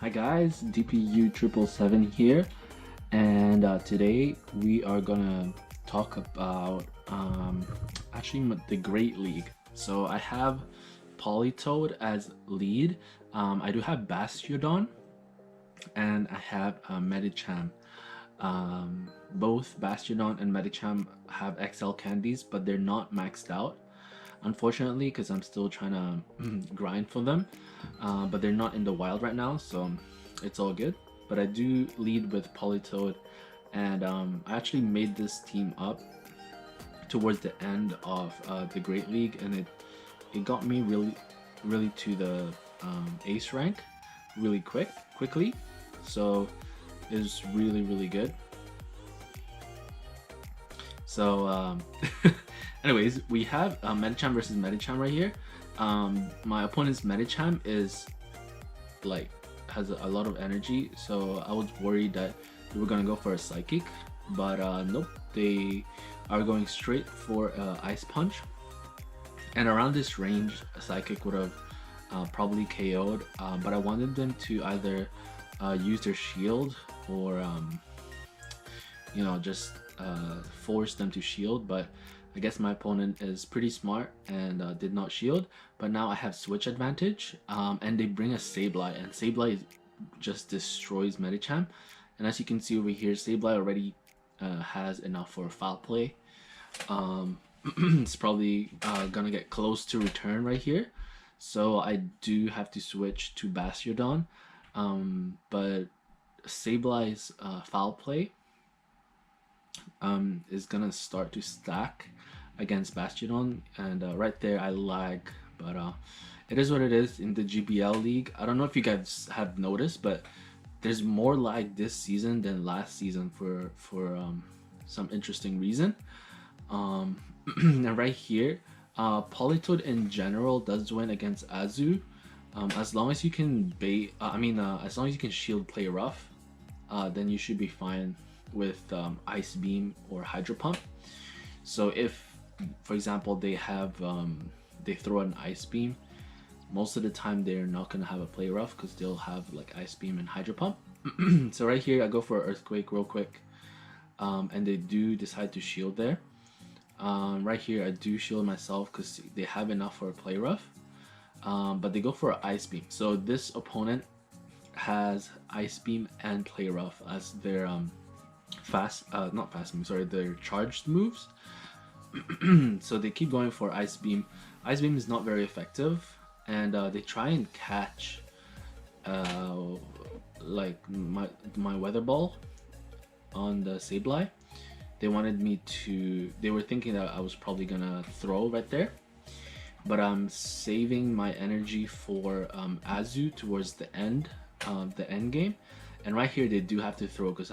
Hi guys, DPU777 here, and today we are gonna talk about actually the Great League. So I have Politoed as lead. I do have Bastiodon, and I have Medicham. Both Bastiodon and Medicham have XL candies, but they're not maxed out, unfortunately, because I'm still trying to grind for them. But they're not in the wild right now, so it's all good. But I do lead with Politoed, and I actually made this team up towards the end of the Great League, and it got me really to the ace rank really quickly. So it's really good. So anyways, we have Medicham versus Medicham right here. My opponent's Medicham is like has a lot of energy, so I was worried that they were gonna go for a psychic, but nope, they are going straight for Ice Punch. And around this range, a psychic would have probably KO'd, but I wanted them to either use their shield or just force them to shield, but I guess my opponent is pretty smart and did not shield. But now I have switch advantage, and they bring a Sableye, and Sableye just destroys Medicham. And as you can see over here, Sableye already has enough for foul play. It's probably gonna get close to return right here, so I do have to switch to Bastiodon. But Sableye's foul play is gonna start to stack against Bastiodon, and right there I lag, but it is what it is in the GBL League. I don't know if you guys have noticed, but there's more lag this season than last season for some interesting reason. And right here, Politoed in general does win against Azu, as long as you can bait. As long as you can shield play rough, then you should be fine with Ice Beam or Hydro Pump. So if, for example, they have they throw an Ice Beam, most of the time they're not gonna have a play rough because they'll have like Ice Beam and Hydro Pump. So right here I go for Earthquake real quick, and they do decide to shield there. Right here I do shield myself because they have enough for a play rough, but they go for Ice Beam. So this opponent has Ice Beam and play rough as their their charged moves. So they keep going for Ice Beam. Ice Beam is not very effective, and they try and catch like my Weather Ball on the Sableye. They were thinking that I was probably gonna throw right there, but I'm saving my energy for Azu towards the end game. And right here they do have to throw because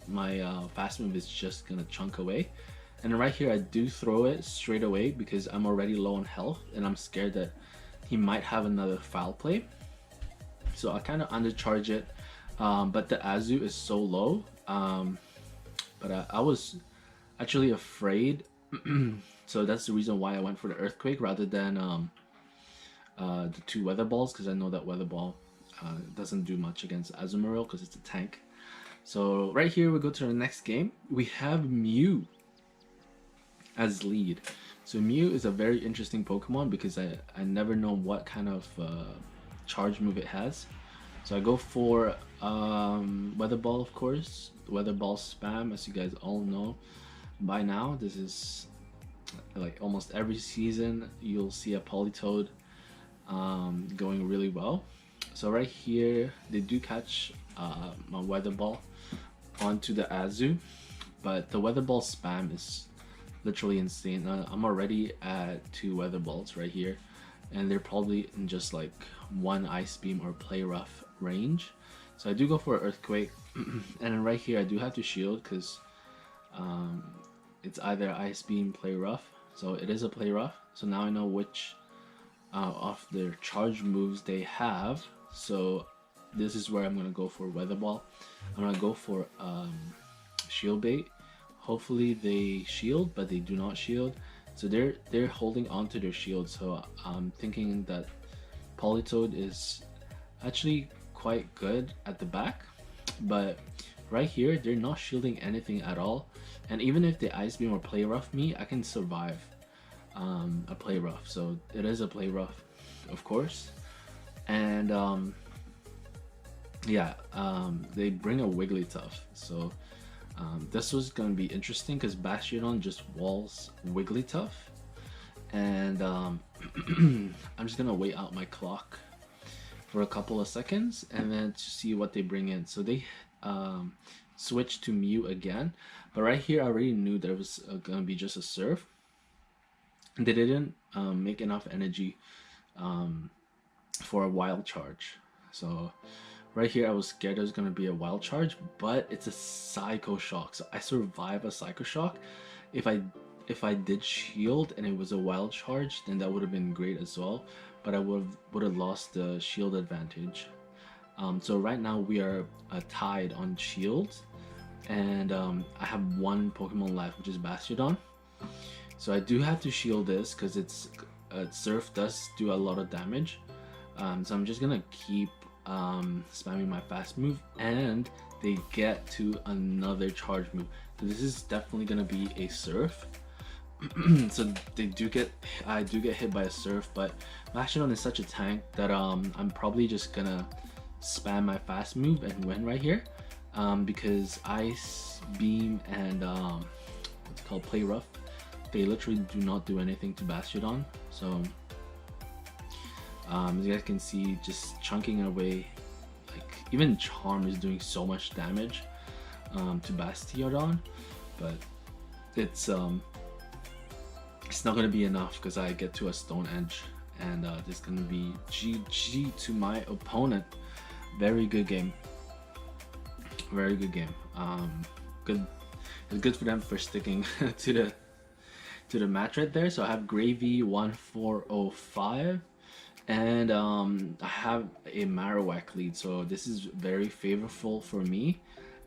my fast move is just gonna chunk away. And right here I do throw it straight away because I'm already low on health and I'm scared that he might have another foul play. So I kind of undercharge it, but the Azu is so low. But I was actually afraid, so that's the reason why I went for the Earthquake rather than the two Weather Balls, because I know that Weather Ball doesn't do much against Azumarill because it's a tank. So right here we go to the next game. We have Mew as lead. So Mew is a very interesting Pokemon because I never know what kind of charge move it has. So I go for Weather Ball, of course. Weather Ball spam, as you guys all know by now. This is like almost every season you'll see a Politoed going really well. So right here they do catch my Weather Ball onto the Azu, but the Weather Ball spam is literally insane. I'm already at 2 Weather Balls right here, and they're probably in just like 1 Ice Beam or Play Rough range. So I do go for Earthquake, and then right here I do have to shield because it's either Ice Beam, Play Rough. So it is a Play Rough. So now I know which of their charge moves they have. So this is where I'm gonna go for Weather Ball. I'm gonna go for Shield Bait. Hopefully they shield, but they do not shield. So they're holding on to their shield. So I'm thinking that Politoed is actually quite good at the back, but right here they're not shielding anything at all. And even if they Ice Beam or Play Rough me, I can survive a Play Rough. So it is a Play Rough, of course. And yeah, they bring a Wigglytuff. So this was gonna be interesting because Bastiodon just walls Wigglytuff. And I'm just gonna wait out my clock for a couple of seconds and then to see what they bring in. So they switch to Mew again, but right here I already knew that it was gonna be just a Surf. They didn't make enough energy for a Wild Charge. So right here I was scared it was gonna be a Wild Charge, but it's a Psycho Shock. So I survive a Psycho Shock. If I did shield and it was a Wild Charge, then that would have been great as well, but I would have lost the shield advantage. So right now we are tied on shields, and I have one Pokemon left, which is Bastiodon. So I do have to shield this because it's Surf does do a lot of damage. So I'm just gonna keep spamming my fast move, and they get to another charge move. So this is definitely gonna be a Surf. So I do get hit by a Surf, but Bastiodon is such a tank that I'm probably just gonna spam my fast move and win right here, because Ice Beam and what's it called, Play Rough, they literally do not do anything to Bastiodon. So as you guys can see, just chunking away, like even Charm is doing so much damage to Bastiodon, but it's not gonna be enough because I get to a Stone Edge, and this is gonna be GG to my opponent. Very good game. Very good game. Good. It's good for them for sticking to the match right there. So I have Gravy 1405, and I have a Marowak lead. So this is very favorable for me.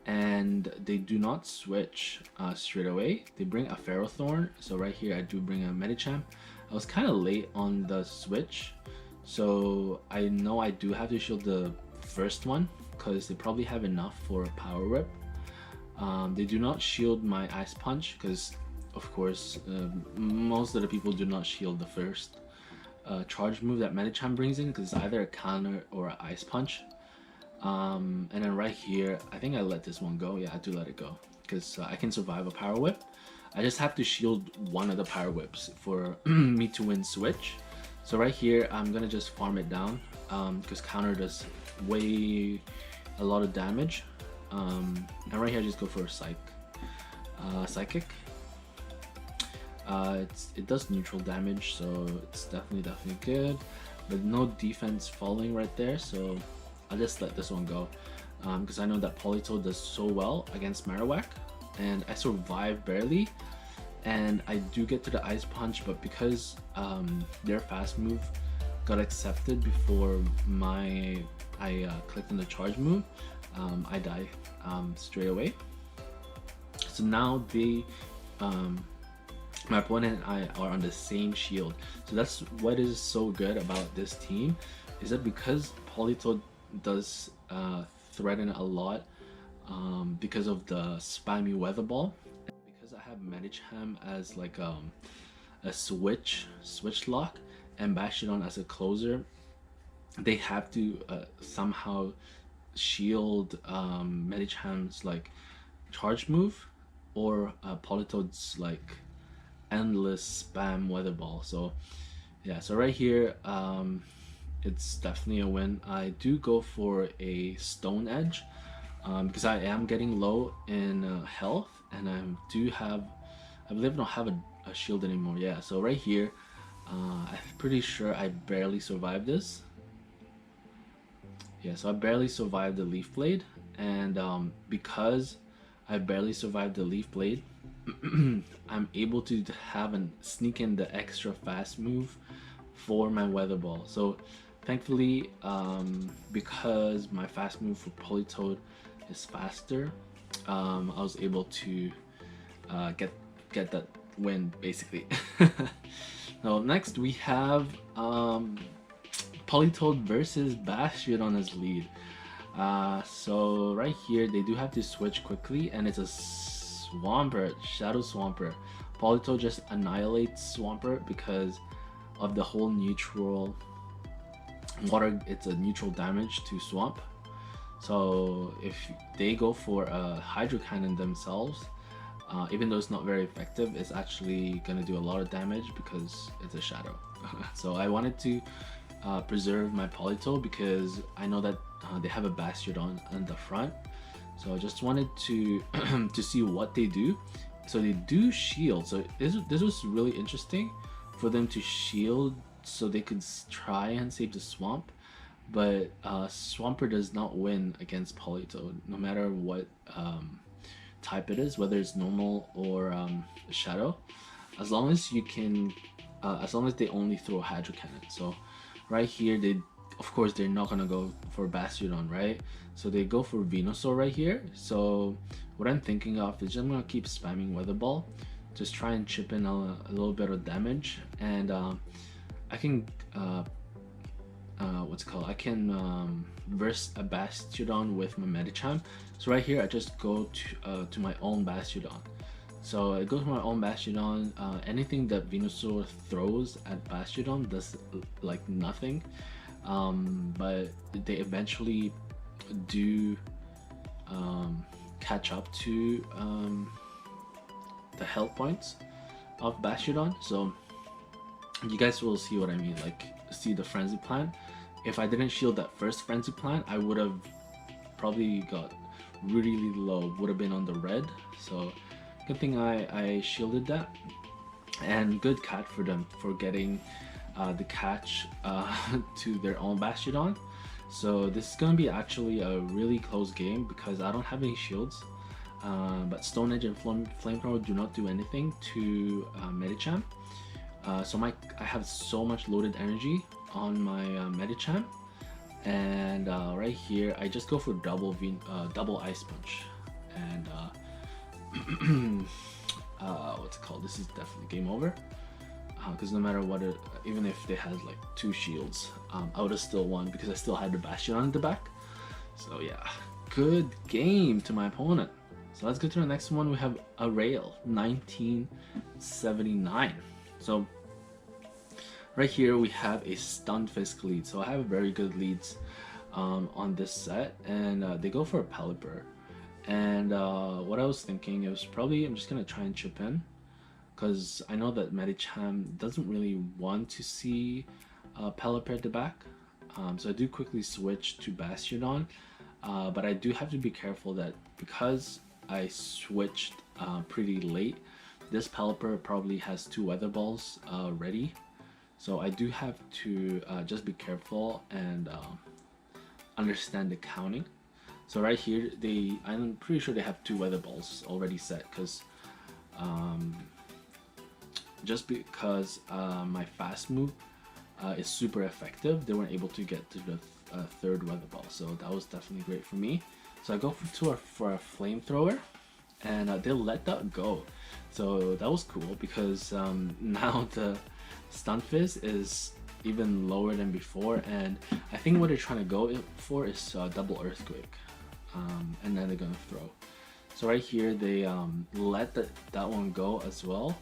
And they do not switch straight away. They bring a Ferrothorn. So right here I do bring a Medicham. I was kind of late on the switch, so I know I do have to shield the first one because they probably have enough for a Power Whip. They do not shield my Ice Punch because of course most of the people do not shield the first charge move that Medicham brings in, because it's either a counter or an Ice Punch. And then right here, I think I let this one go. Yeah, I do let it go because I can survive a Power Whip. I just have to shield one of the Power Whips for me to win switch. So right here, I'm gonna just farm it down because counter does a lot of damage. And right here, I just go for a Psychic. It does neutral damage, so it's definitely good. But no defense falling right there, so I'll just let this one go because I know that Politoed does so well against Marowak, and I survive barely, and I do get to the Ice Punch, but because their fast move got accepted before I clicked on the charge move, I die straight away. So now my opponent and I are on the same shield. So that's what is so good about this team, is that because Politoed does threaten a lot because of the spammy Weather Ball, and because I have Medicham as like a switch lock and Bastiodon as a closer, they have to somehow shield Medicham's like charge move or Politoed's like endless spam Weather Ball. So yeah, so right here it's definitely a win. I do go for a Stone Edge because I am getting low in health, and I believe I don't have a shield anymore. Yeah, so right here I'm pretty sure I barely survived this. Yeah, so I barely survived the Leaf Blade, and because I barely survived the Leaf Blade, I'm able to sneak in the extra fast move for my Weather Ball. So thankfully, because my fast move for Politoed is faster, I was able to get that win basically. Now next we have Politoed versus Bastiodon as lead. So right here they do have to switch quickly, and it's a Swampert, Shadow Swampert. Politoed just annihilates Swampert because of the whole neutral water. It's a neutral damage to Swamp. So if they go for a Hydro Cannon themselves, even though it's not very effective, it's actually gonna do a lot of damage because it's a Shadow. So I wanted to preserve my Politoed because I know that they have a Bastiodon on the front. So I just wanted to to see what they do. So they do shield. So this was really interesting for them to shield so they could try and save the Swamp. But Swampert does not win against Politoed, no matter what type it is, whether it's normal or Shadow. As long as you can, as long as they only throw Hydro Cannon. So right here, of course they're not gonna go for Bastiodon, right? So they go for Venusaur right here. So what I'm thinking of is I'm gonna keep spamming Weather Ball, just try and chip in a little bit of damage, and I can what's it called? I can verse a Bastiodon with my Medicham. So right here, I just go to my own Bastiodon. So I go to my own Bastiodon. Anything that Venusaur throws at Bastiodon does like nothing. But they eventually do catch up to the health points of Bastiodon. So you guys will see what I mean, like see the Frenzy Plant. If I didn't shield that first Frenzy Plant, I would have probably got really low, would have been on the red. So good thing I shielded that, and good catch for them for getting the catch to their own Bastiodon. So this is gonna be actually a really close game because I don't have any shields, but Stone Edge and Flamethrower do not do anything to Medicham. So I have so much loaded energy on my Medicham, and right here I just go for double Ice Punch, and what's it called? This is definitely game over. Because no matter what, even if they had like 2 shields, I would have still won because I still had the Bastiodon in the back. So yeah, good game to my opponent. So let's go to the next one. We have a Rail 1979. So right here we have a Stunfisk lead. So I have very good leads on this set, and they go for a Pelipper. And what I was thinking is probably I'm just gonna try and chip in, because I know that Medicham doesn't really want to see Pelipper at the back. So I do quickly switch to Bastiodon, but I do have to be careful that because I switched pretty late, this Pelipper probably has 2 Weather Balls ready. So I do have to just be careful and understand the counting. So right here, I'm pretty sure they have 2 Weather Balls already set, because just because my fast move is super effective, they weren't able to get to the 3rd Weather Ball. So that was definitely great for me. So I go for a Flamethrower, and they let that go. So that was cool because now the Stunfisk is even lower than before, and I think what they're trying to go for is double Earthquake, and then they're gonna throw. So right here they let that one go as well.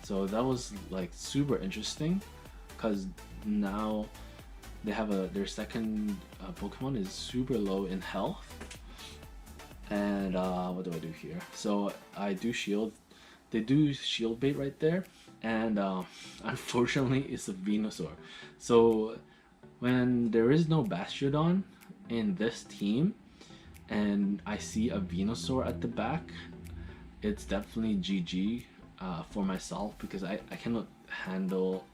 So that was like super interesting because now they have their second Pokemon is super low in health. And what do I do here? So I do shield. They do shield bait right there, and unfortunately it's a Venusaur. So when there is no Bastiodon in this team and I see a Venusaur at the back, it's definitely GG for myself, because I cannot handle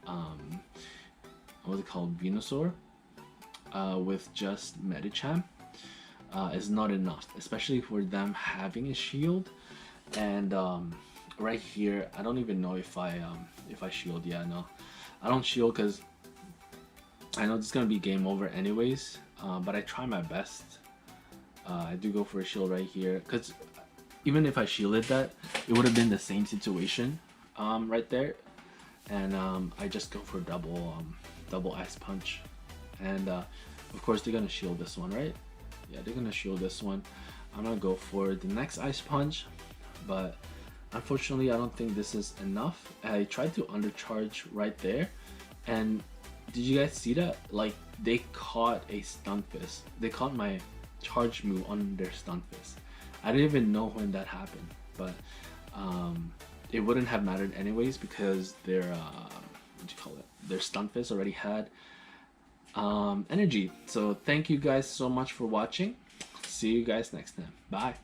what's it called, Venusaur with just Medicham. Is not enough, especially for them having a shield. And right here, I don't even know if I shield. Yeah, no, I don't shield because I know it's gonna be game over anyways. But I try my best. I do go for a shield right here, because even if I shielded that, it would have been the same situation right there. And I just go for double Ice Punch, and of course they're gonna shield this one, right? Yeah, they're gonna shield this one. I'm gonna go for the next Ice Punch, but unfortunately I don't think this is enough. I tried to undercharge right there, and did you guys see that? Like, they caught a Stunfisk. They caught my charge move on their Stunfisk. I didn't even know when that happened, but it wouldn't have mattered anyways because their what do you call it? Their Stunfisk already had energy. So thank you guys so much for watching. See you guys next time. Bye.